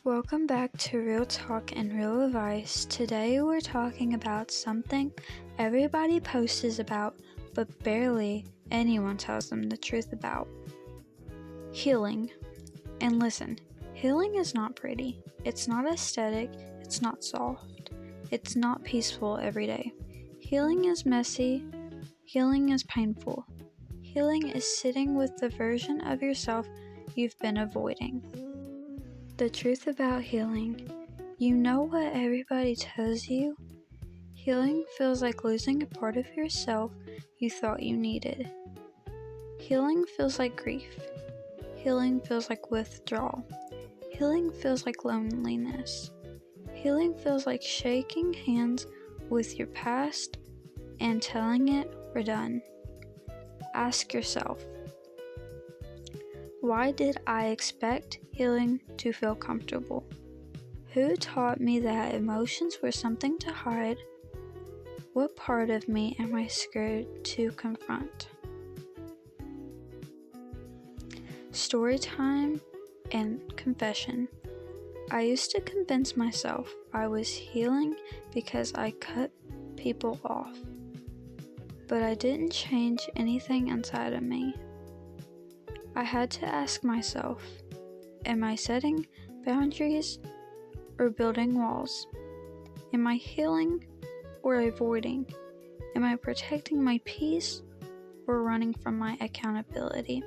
Welcome back to Real Talk and Real Advice. Today we're talking about something everybody posts about, but barely anyone tells them the truth about. Healing. And listen, healing is not pretty. It's not aesthetic. It's not soft. It's not peaceful every day. Healing is messy. Healing is painful. Healing is sitting with the version of yourself you've been avoiding. The truth about healing. You know what everybody tells you? Healing feels like losing a part of yourself you thought you needed. Healing feels like grief. Healing feels like withdrawal. Healing feels like loneliness. Healing feels like shaking hands with your past and telling it we're done. Ask yourself, why did I expect healing to feel comfortable? Who taught me that emotions were something to hide? What part of me am I scared to confront? Story time and confession. I used to convince myself I was healing because I cut people off, but I didn't change anything inside of me. I had to ask myself, am I setting boundaries or building walls? Am I healing or avoiding? Am I protecting my peace or running from my accountability?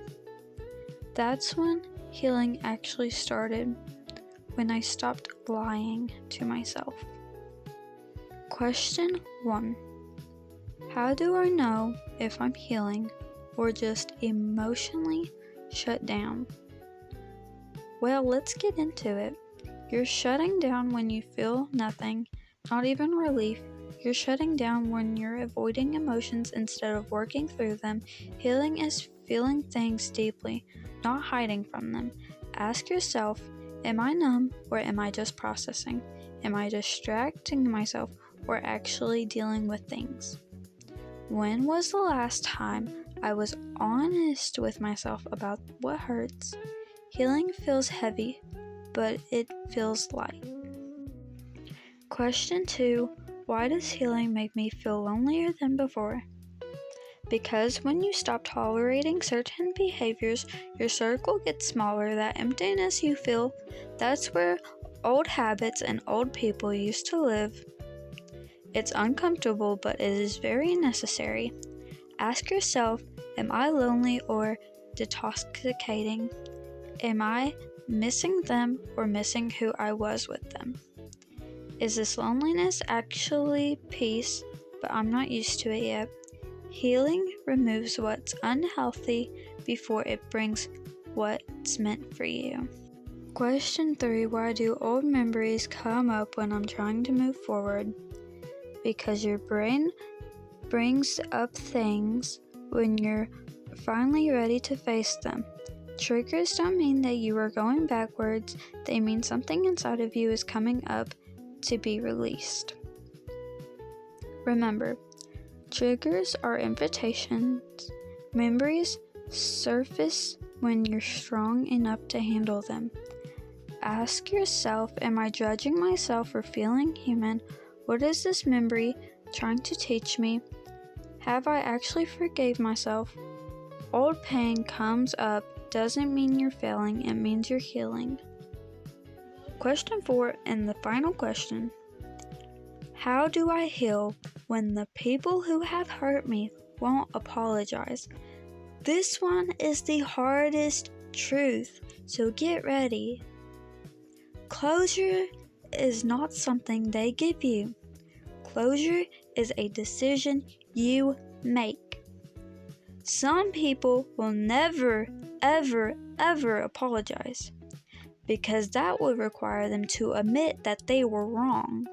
That's when healing actually started, when I stopped lying to myself. Question 1. How do I know if I'm healing or just emotionally shut down? Well, let's get into it. You're shutting down when you feel nothing, not even relief. You're shutting down when you're avoiding emotions instead of working through them. Healing is feeling things deeply, not hiding from them. Ask yourself, am I numb or am I just processing? Am I distracting myself or actually dealing with things? When was the last time I was honest with myself about what hurts? Healing feels heavy, but it feels light. Question 2. Why does healing make me feel lonelier than before? Because when you stop tolerating certain behaviors, your circle gets smaller. That emptiness you feel, that's where old habits and old people used to live. It's uncomfortable, but it is very necessary. Ask yourself, am I lonely or detoxicating? Am I missing them or missing who I was with them? Is this loneliness actually peace, but I'm not used to it yet? Healing removes what's unhealthy before it brings what's meant for you. Question 3. Why do old memories come up when I'm trying to move forward? Because your brain brings up things when you're finally ready to face them. Triggers don't mean that you are going backwards, they mean something inside of you is coming up to be released. Remember, triggers are invitations. Memories surface when you're strong enough to handle them. Ask yourself, am I judging myself for feeling human? What is this memory trying to teach me? Have I actually forgave myself? Old pain comes up doesn't mean you're failing, it means you're healing. Question 4 and the final question. How do I heal when the people who have hurt me won't apologize? This one is the hardest truth, so get ready. Closure is not something they give you. Closure is a decision you make. Some people will never, ever apologize because that would require them to admit that they were wrong.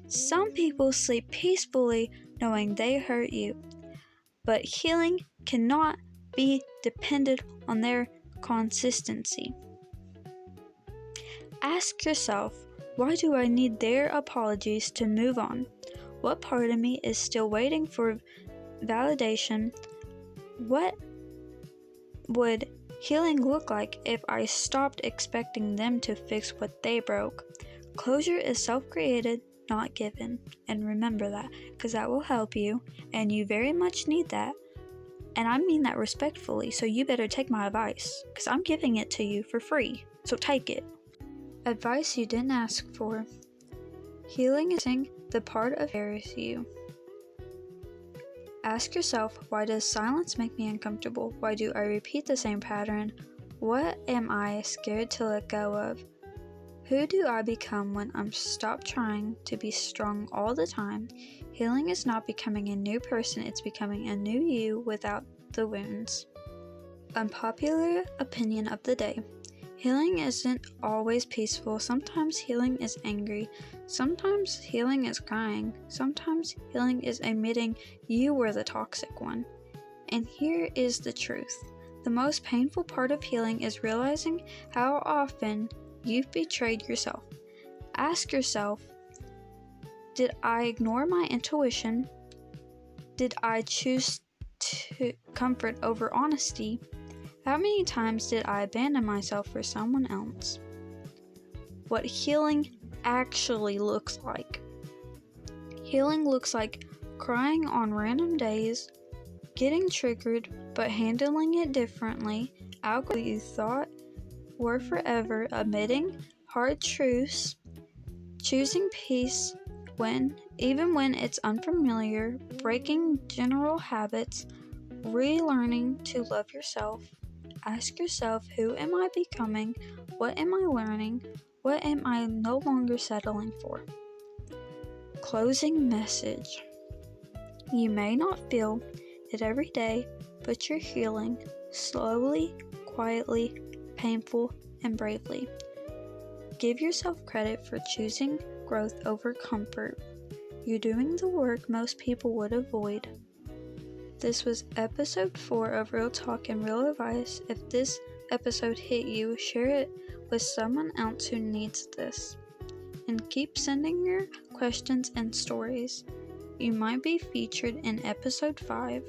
Some people sleep peacefully knowing they hurt you, but healing cannot be dependent on their consistency. Ask yourself, why do I need their apologies to move on? What part of me is still waiting for validation? What would healing look like if I stopped expecting them to fix what they broke? Closure is self-created, not given. And remember that, because that will help you, and you very much need that. And I mean that respectfully, so you better take my advice, because I'm giving it to you for free, so take it. Advice you didn't ask for. Healing is the part of scares you. Ask yourself, why does silence make me uncomfortable? Why do I repeat the same pattern? What am I scared to let go of? Who do I become when I'm stopped trying to be strong all the time? Healing is not becoming a new person, it's becoming a new you without the wounds. Unpopular opinion of the day. Healing isn't always peaceful. Sometimes healing is angry. Sometimes healing is crying. Sometimes healing is admitting you were the toxic one. And here is the truth. The most painful part of healing is realizing how often you've betrayed yourself. Ask yourself, did I ignore my intuition? Did I choose comfort over honesty? How many times did I abandon myself for someone else? What healing actually looks like. Healing looks like crying on random days, getting triggered but handling it differently, outgrowing you thought were forever, admitting hard truths, choosing peace even when it's unfamiliar, breaking general habits, relearning to love yourself. Ask yourself, who am I becoming? What am I learning? What am I no longer settling for? Closing message. You may not feel it every day, but you're healing slowly, quietly, painful, and bravely. Give yourself credit for choosing growth over comfort. You're doing the work most people would avoid. This was episode 4 of Real Talk and Real Advice. If this episode hit you, share it with someone else who needs this. And keep sending your questions and stories. You might be featured in episode 5.